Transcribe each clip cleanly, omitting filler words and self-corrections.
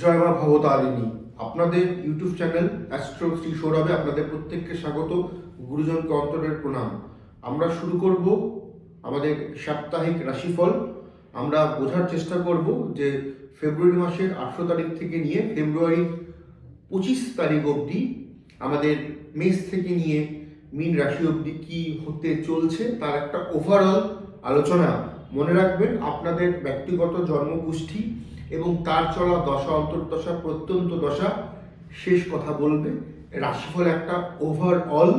জয় মা ভবতারিণী। আপনাদের YouTube channel astro Shri সৌরভে আপনাদের প্রত্যেককে স্বাগত। গুরুজনকে অন্তরের প্রণাম। আমরা শুরু করব আমাদের সাপ্তাহিক রাশিফল। আমরা বোঝার চেষ্টা করব যে ফেব্রুয়ারি মাসের 18 তারিখ থেকে নিয়ে ফেব্রুয়ারির 25 তারিখ অবধি আমাদের মেষ থেকে নিয়ে মীন রাশি অবধি কি হতে চলছে তার একটা ওভারঅল আলোচনা। মনে রাখবেন, আপনাদের ব্যক্তিগত জন্মকুষ্ঠী এবং তার চলা দশা, অন্তর্দশা, প্রত্যন্ত দশা শেষ কথা বলবে। রাশিফল একটা ওভারঅল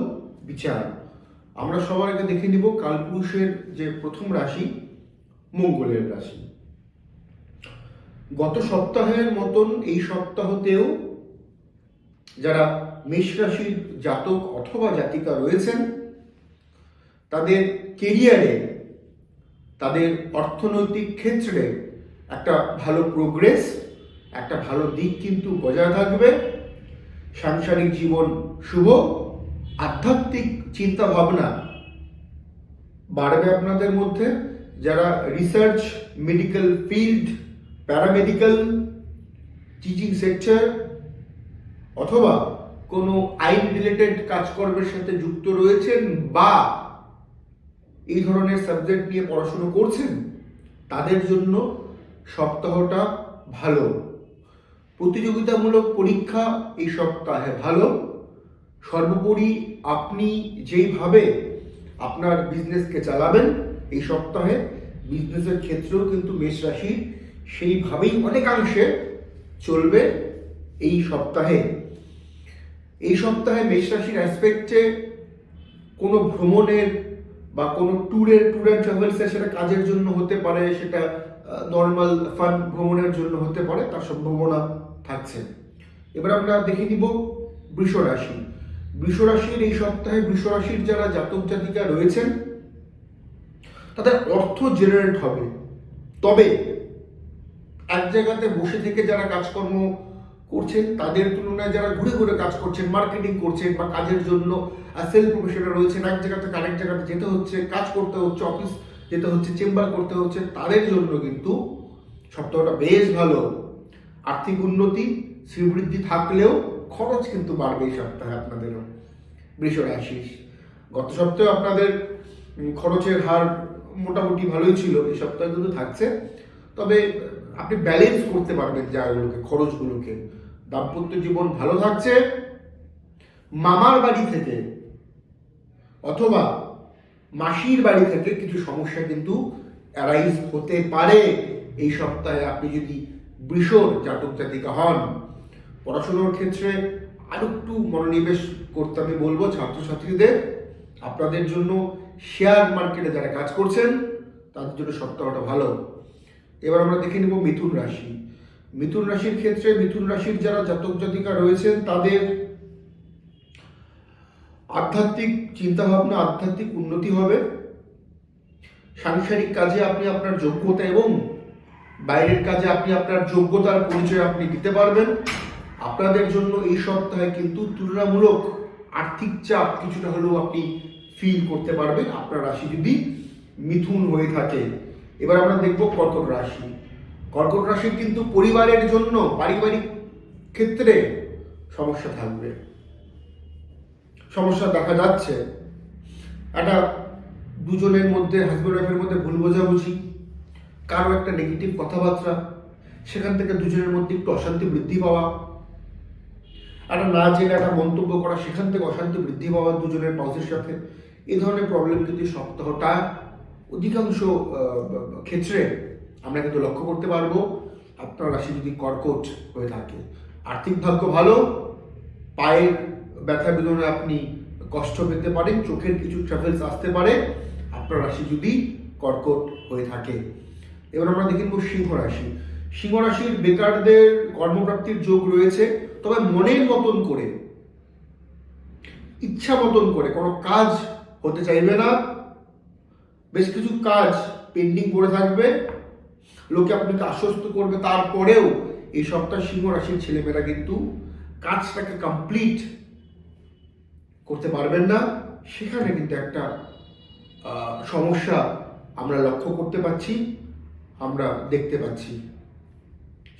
বিচার। আমরা সবার আগে দেখে নিব কালপুরুষের যে প্রথম রাশি, মঙ্গলের রাশি। গত সপ্তাহের মতন এই সপ্তাহতেও যারা মেষ রাশির জাতক অথবা জাতিকা রয়েছেন, তাদের কেরিয়ারে, তাদের অর্থনৈতিক ক্ষেত্রে একটা ভালো প্রোগ্রেস, একটা ভালো দিক কিন্তু বজায় থাকবে। সাংসারিক জীবন শুভ, আধ্যাত্মিক চিন্তা ভাবনা বাড়বে আপনাদের মধ্যে। যারা research, medical field, paramedical, teaching sector অথবা কোনো আইন রিলেটেড কাজকর্মের সাথে যুক্ত রয়েছেন বা এই ধরনের সাবজেক্ট নিয়ে পড়াশুনো করছেন, তাদের জন্য সপ্তাহটা ভালো। প্রতিযোগিতামূলক পরীক্ষা এই সপ্তাহে ভালো। সর্বোপরি আপনি যেইভাবে আপনার বিজনেসকে চালাবেন এই সপ্তাহে, বিজনেসের ক্ষেত্রেও কিন্তু মেষ রাশি সেইভাবেই অনেকাংশে চলবে এই সপ্তাহে। এই সপ্তাহে মেষ রাশির অ্যাসপেক্টে কোনো ভ্রমণের বা কোনো ট্যুর অ্যান্ড ট্রাভেলসের, সেটা কাজের জন্য হতে পারে, সেটা নর্মাল ফান ভ্রমণের জন্য হতে পারে, তার সম্ভাবনা থাকছে। এবার আমরা দেখে নিব বৃষ রাশি। বৃষ রাশির এই সপ্তাহে বৃষ রাশির যারা জাতক জাতিকা রয়েছেন, তাদের অর্থ জেনারেট হবে। তবে এক জায়গাতে বসে থেকে যারা কাজকর্ম করছেন তাদের তুলনায় যারা ঘুরে ঘুরে কাজ করছেন, মার্কেটিং করছেন বা কাজের জন্য সেল প্রফেশনাল রয়েছেন, এক জায়গা থেকে আরেক জায়গাতে যেতে হচ্ছে, কাজ করতে হচ্ছে, অফিস যেতে হচ্ছে, চেম্বার করতে হচ্ছে, তাদের জন্য কিন্তু সপ্তাহটা বেশ ভালো। আর্থিক উন্নতি, শ্রীবৃদ্ধি থাকলেও খরচ কিন্তু বাড়বে এই সপ্তাহে আপনাদেরও। বৃষ রাশি, গত সপ্তাহে আপনাদের খরচের হার মোটামুটি ভালোই ছিল, এই সপ্তাহে কিন্তু থাকছে। তবে আপনি ব্যালেন্স করতে পারবেন জায়গাগুলোকে, খরচগুলোকে। দাম্পত্য জীবন ভালো থাকছে। মামার বাড়ি থেকে অথবা মাসির বাড়ি থেকে কিছু সমস্যা কিন্তু অ্যারাইজ হতে পারে এই সপ্তাহে, আপনি যদি বৃষর জাতক জাতিকা হন। পড়াশোনার ক্ষেত্রে আরো একটু মনোনিবেশ করতে আমি বলবো ছাত্রছাত্রীদের। আপনাদের জন্য শেয়ার মার্কেটে যারা কাজ করছেন তাদের জন্য সপ্তাহটা ভালো। এবার আমরা দেখে নিব মিথুন রাশি। মিথুন রাশির ক্ষেত্রে মিথুন রাশির যারা জাতক জাতিকা রয়েছেন, তাদের আধ্যাত্মিক চিন্তাভাবনা, আধ্যাত্মিক উন্নতি হবে। সাংসারিক কাজে আপনি আপনার যোগ্যতা এবং বাইরের কাজে আপনি আপনার যোগ্যতার পরিচয় আপনি দিতে পারবেন। আপনাদের জন্য এই সপ্তাহে কিন্তু তুলনামূলক আর্থিক চাপ কিছুটা হলেও আপনি ফিল করতে পারবেন, আপনার রাশি যদি মিথুন হয়ে থাকে। এবার আমরা দেখব কর্কট রাশি। কর্কট রাশির কিন্তু পরিবারের জন্য, পারিবারিক ক্ষেত্রে সমস্যা থাকবে, সমস্যা দেখা যাচ্ছে। একটা দুজনের মধ্যে, হাজব্যান্ড ওয়াইফের মধ্যে ভুল বোঝাবুঝি, কারো একটা নেগেটিভ কথাবার্তা, সেখান থেকে দুজনের মধ্যে একটু অশান্তি বৃদ্ধি পাওয়া, একটা না জেনে একটা মন্তব্য করা, সেখান থেকে অশান্তি বৃদ্ধি পাওয়া দুজনের পাউসের সাথে। এই ধরনের প্রবলেম কিন্তু সপ্তাহটা অধিকাংশ ক্ষেত্রে আমরা কিন্তু লক্ষ্য করতে পারবো আপনার রাশি যদি কর্কট হয়ে থাকে। আর্থিক ভাগ্য ভালো। পায়ের ব্যথা বেদনে আপনি কষ্ট পেতে পারেন, চোখের কিছু ট্রাভেলস আসতে পারে আপনার রাশি যদি কর্কট হয়ে থাকে। এবার আমরা দেখে নেব সিংহ রাশি। সিংহ রাশির বেকারদের কর্মপ্রাপ্তির যোগ রয়েছে, তবে মনের মতন করে, ইচ্ছা মতন করে কোনো কাজ হতে চাইবে না। বেশ কিছু কাজ পেন্ডিং পড়ে থাকবে, লোকে আপনাকে আশ্বস্ত করবে, তারপরেও এই সপ্তাহ সিংহ রাশির ছেলেমেয়েরা কিন্তু কাজটাকে কমপ্লিট করতে পারবেন না। সেখানে কিন্তু একটা সমস্যা আমরা লক্ষ্য করতে পারছি, আমরা দেখতে পাচ্ছি।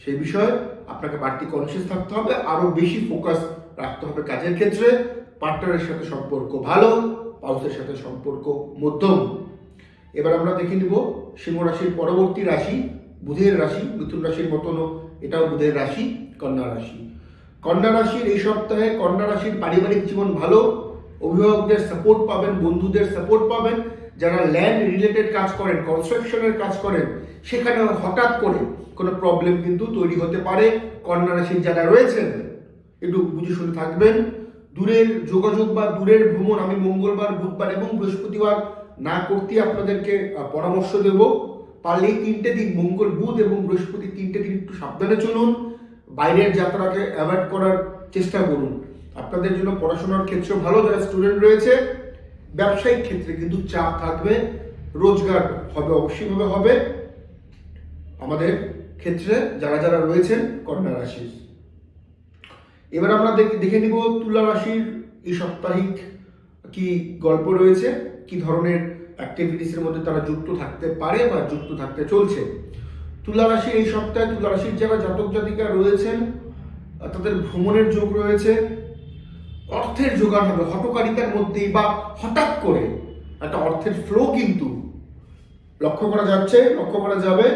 সেই বিষয়ে আপনাকে বাড়তি কনসিয়াস থাকতে হবে, আরও বেশি ফোকাস রাখতে হবে কাজের ক্ষেত্রে। পার্টনারের সাথে সম্পর্ক ভালো, স্পাউসের সাথে সম্পর্ক মধ্যম। এবার আমরা দেখে নিব সিংহ রাশির পরবর্তী রাশি, বুধের রাশি। মিথুন রাশির মতনও এটাও বুধের রাশি, কন্যা রাশি। কন্যা রাশির এই সপ্তাহে কন্যা রাশির পারিবারিক জীবন ভালো, অভিভাবকদের সাপোর্ট পাবেন, বন্ধুদের সাপোর্ট পাবেন। যারা ল্যান্ড রিলেটেড কাজ করেন, কনস্ট্রাকশনের কাজ করেন, সেখানে হঠাৎ করে কোনো প্রবলেম কিন্তু তৈরি হতে পারে। কন্যা রাশির যারা রয়েছেন একটু বুঝে শুনে থাকবেন। দূরের যোগাযোগ বা দূরের ভ্রমণ আমি মঙ্গলবার, বুধবার এবং বৃহস্পতিবার না করতে আপনাদেরকে পরামর্শ দেব। পারলে এই 3টে দিন, মঙ্গল, বুধ এবং বৃহস্পতি, 3টে দিন একটু সাবধানে চলুন। বাইরের যাত্রাকে অ্যাভয়েড করার চেষ্টা করুন। আপনাদের জন্য পড়াশোনার ক্ষেত্রে ভালো, যারা স্টুডেন্ট রয়েছে। ব্যবসায়িক ক্ষেত্রে কিন্তু চাপ থাকবে, রোজগার হবে, অবশ্যইভাবে হবে আমাদের ক্ষেত্রে যারা যারা রয়েছেন কন্যা রাশির। এবার আমরা দেখে নিব তুলা রাশির এই সাপ্তাহিক কি গল্প রয়েছে, কি ধরনের অ্যাক্টিভিটিসের মধ্যে তারা যুক্ত থাকতে পারে বা যুক্ত থাকতে চলছে। তুলা রাশি এই সপ্তাহে, তুলা রাশির যারা জাতক জাতিকা রয়েছেন তাদের ভ্রমণের যোগ রয়েছে, অর্থের যোগান হবে হঠকারিতার মধ্যেই বা হঠাৎ করে একটা অর্থের ফ্লো কিন্তু লক্ষ্য করা যাচ্ছে, লক্ষ্য করা যাবে।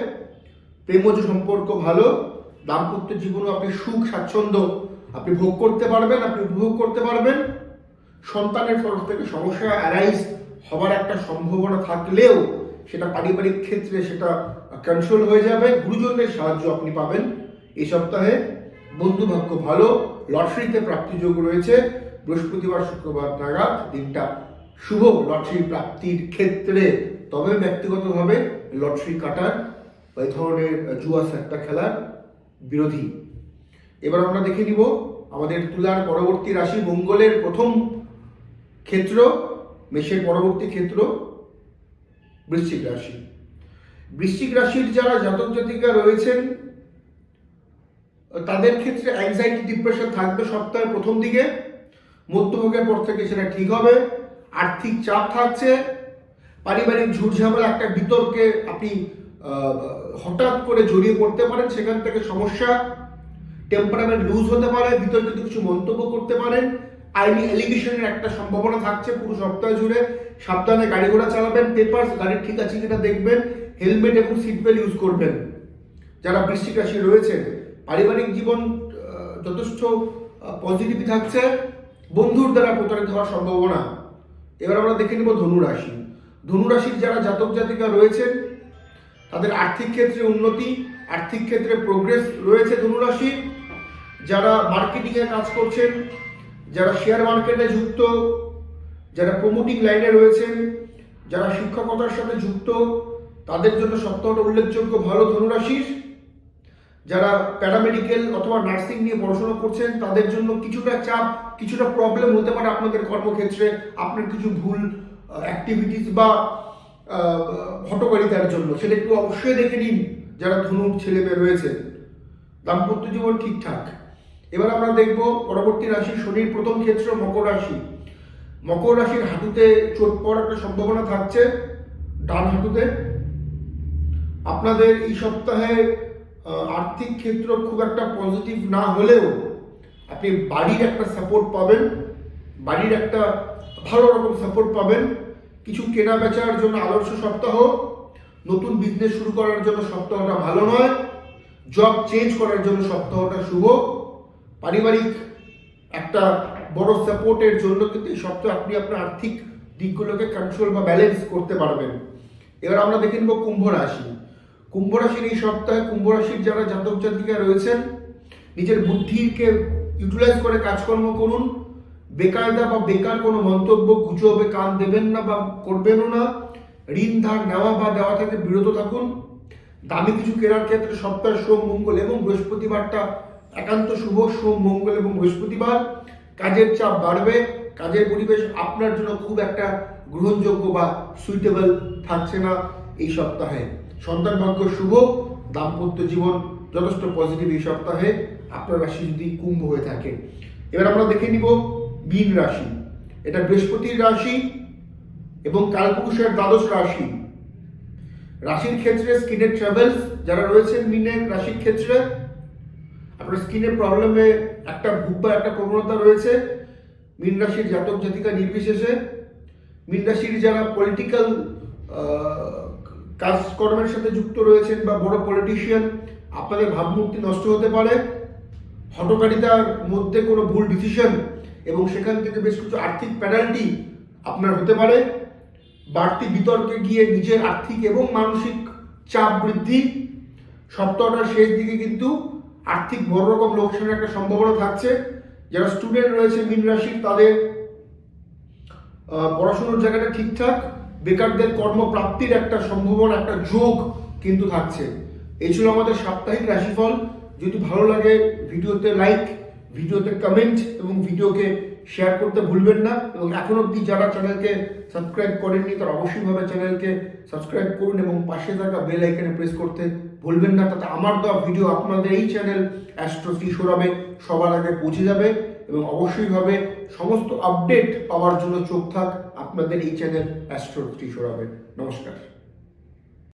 প্রেমজ সম্পর্ক ভালো, দাম্পত্য জীবনও আপনি সুখ স্বাচ্ছন্দ্য আপনি ভোগ করতে পারবেন, আপনি উপভোগ করতে পারবেন। সন্তানের তরফ থেকে সমস্যা অ্যারাইজ হবার একটা সম্ভাবনা থাকলেও সেটা পারিবারিক ক্ষেত্রে সেটা কন্ট্রোল হয়ে যাবে। গুরুজনদের সাহায্য আপনি পাবেন এই সপ্তাহে। বন্ধু ভাগ্য ভালো, লটারিতে প্রাপ্তিযোগ রয়েছে। বৃহস্পতিবার, শুক্রবার নাগাদ দিনটা শুভ লটারি প্রাপ্তির ক্ষেত্রে। তবে ব্যক্তিগতভাবে লটারি কাটার এই ধরনের জুয়া সাট্টা খেলার বিরোধী। এবার আমরা দেখে নিব আমাদের তুলার পরবর্তী রাশি, মঙ্গলের প্রথম ক্ষেত্র, মেষের পরবর্তী ক্ষেত্র বৃশ্চিক রাশি। বৃশ্চিক রাশির যারা জাতক জাতিকা রয়েছেন তাদের ক্ষেত্রে অ্যাংজাইটি, ডিপ্রেশন থাকবে সপ্তাহের প্রথম দিকে। মধ্যভাগের পর থেকে সেটা ঠিক হবে। আর্থিক চাপ থাকছে, পারিবারিক ঝুটঝামেলা, একটা বিতর্কে আপনি হঠাৎ করে জড়িয়ে পড়তে পারেন, সেখান থেকে সমস্যা। টেম্পারামেন্ট লুজ হতে পারে, বিতর্কিত কিছু মন্তব্য করতে পারেন। আইনি এলিগেশনের একটা সম্ভাবনা থাকছে পুরো সপ্তাহ জুড়ে। সাবধানে গাড়ি ঘোড়া চালাবেন, পেপারস গাড়ি ঠিক আছে কিনা দেখবেন, হেলমেট এবং সিট বেল্ট ইউজ করবেন যারা বৃশ্চিক রাশি রয়েছে। পারিবারিক জীবন যথেষ্ট পজিটিভ থাকছে, বন্ধুর দ্বারা প্রতারিত হওয়ার সম্ভাবনা। এবার আমরা দেখে নেব ধনু রাশি। ধনু রাশির যারা জাতক জাতিকা রয়েছেন তাদের আর্থিক ক্ষেত্রে উন্নতি, আর্থিক ক্ষেত্রে প্রোগ্রেস রয়েছে ধনু রাশি। যারা মার্কেটিংয়ে কাজ করছেন, যারা শেয়ার মার্কেটে যুক্ত, যারা প্রমোটিং লাইনে রয়েছেন, যারা শিক্ষকতার সাথে যুক্ত, তাদের জন্য সপ্তাহটা উল্লেখযোগ্য ভালো ধনু রাশির। যারা প্যারামেডিক্যাল অথবা নার্সিং নিয়ে পড়াশোনা করছেন তাদের জন্য কিছুটা চাপ, কিছুটা প্রবলেম হতে পারে আপনাদের কর্মক্ষেত্রে, আপনার কিছু ভুল অ্যাক্টিভিটিস বা হঠকারিতার জন্য, সেটা একটু অবশ্যই দেখে নিন যারা ধনুর ছেলে মেয়ে রয়েছে। দাম্পত্য জীবন ঠিকঠাক। এবার আমরা দেখব পরবর্তী রাশি, শনির প্রথম ক্ষেত্র মকর রাশি। মকর রাশির হাঁটুতে চোট পড়ার একটা সম্ভাবনা থাকছে, ডান হাঁটুতে। আপনাদের এই সপ্তাহে আর্থিক ক্ষেত্র খুব একটা পজিটিভ না হলেও আপনি বাড়ির একটা সাপোর্ট পাবেন, বাড়ির একটা ভালো রকম সাপোর্ট পাবেন। কিছু কেনা বেচার জন্য আদর্শ সপ্তাহ, নতুন বিজনেস শুরু করার জন্য সপ্তাহটা ভালো নয়, জব চেঞ্জ করার জন্য সপ্তাহটা শুভ। পারিবারিক একটা বড় সাপোর্টের জন্য কিন্তু এই সপ্তাহে আপনি আপনার আর্থিক দিকগুলোকে কন্ট্রোল বা ব্যালেন্স করতে পারবেন। এবার আমরা দেখে নেব কুম্ভ রাশি। কুম্ভ রাশির এই সপ্তাহে কুম্ভ রাশির যারা জাতক জাতিকা রয়েছেন নিজের বুদ্ধিকে ইউটিলাইজ করে কাজকর্ম করুন। বেকায়দা বা বেকার কোনো মন্তব্য, গুজবে কান দেবেন না বা করবেনও না। ঋণ ধার নেওয়া বা দেওয়া থেকে বিরত থাকুন। দামি কিছু কেনার ক্ষেত্রে সপ্তাহের সোম, মঙ্গল এবং বৃহস্পতিবারটা একান্ত শুভ। সোম, মঙ্গল এবং বৃহস্পতিবার। কাজের চাপ বাড়বে, কাজের পরিবেশ আপনার জন্য খুব একটা গ্রহণযোগ্য বা সুইটেবল থাকছে না এই সপ্তাহে। সন্তান ভাগ্য শুভ, দাম্পত্য জীবন যথেষ্ট পজিটিভ এই সপ্তাহে আপনার রাশি যদি কুম্ভ হয়ে থাকে। এবার আমরা দেখে নিব মীন রাশি। এটা বৃহস্পতির রাশি এবং কালপুরুষের দ্বাদশ রাশি। রাশির ক্ষেত্রে স্কিনের ট্রাভেলস যারা রয়েছেন মীনের রাশির ক্ষেত্রে, আপনার স্কিনের প্রবলেমে একটা ভুগবার একটা প্রবণতা রয়েছে। মীন রাশির জাতক জাতিকা নির্বিশেষে, মীন রাশির যারা পলিটিক্যাল কাজকর্মের সাথে যুক্ত রয়েছেন বা বড় পলিটিশিয়ান, আপনাদের ভাবমূর্তি নষ্ট হতে পারে। হঠকারিতার মধ্যে কোনো ভুল ডিসিশন এবং সেখান থেকে বেশ কিছু আর্থিক পেনাল্টি আপনার হতে পারে। বাড়তি বিতর্কে গিয়ে নিজের আর্থিক এবং মানসিক চাপ বৃদ্ধি। সপ্তাহটার শেষ দিকে কিন্তু আর্থিক বড় রকম লোকসানের একটা সম্ভাবনা থাকছে। যারা স্টুডেন্ট রয়েছে মীন রাশির, তাদের পড়াশোনার জায়গাটা ঠিকঠাক, বেকারদের কর্মপ্রাপ্তির একটা সম্ভাবনা, একটা যোগ কিন্তু থাকছে। এই ছিল আমাদের সাপ্তাহিক রাশিফল। যদি ভালো লাগে ভিডিওতে লাইক, ভিডিওতে কমেন্ট এবং ভিডিওকে শেয়ার করতে ভুলবেন না। এবং এখন অবধি যারা চ্যানেলকে সাবস্ক্রাইব করেননি তারা অবশ্যইভাবে চ্যানেলকে সাবস্ক্রাইব করুন এবং পাশে থাকা বেল আইকনে প্রেস করতে ভুলবেন না। তাতে আমার দেওয়া ভিডিও আপনাদের এই চ্যানেল অ্যাস্ট্রো শ্রী সৌরভে সবার আগে পৌঁছে যাবে। এবং অবশ্যইভাবে সমস্ত আপডেট পাওয়ার জন্য চোখ থাক আপনাদের এই চ্যানেল অ্যাস্ট্রো শ্রী সৌরভে। নমস্কার।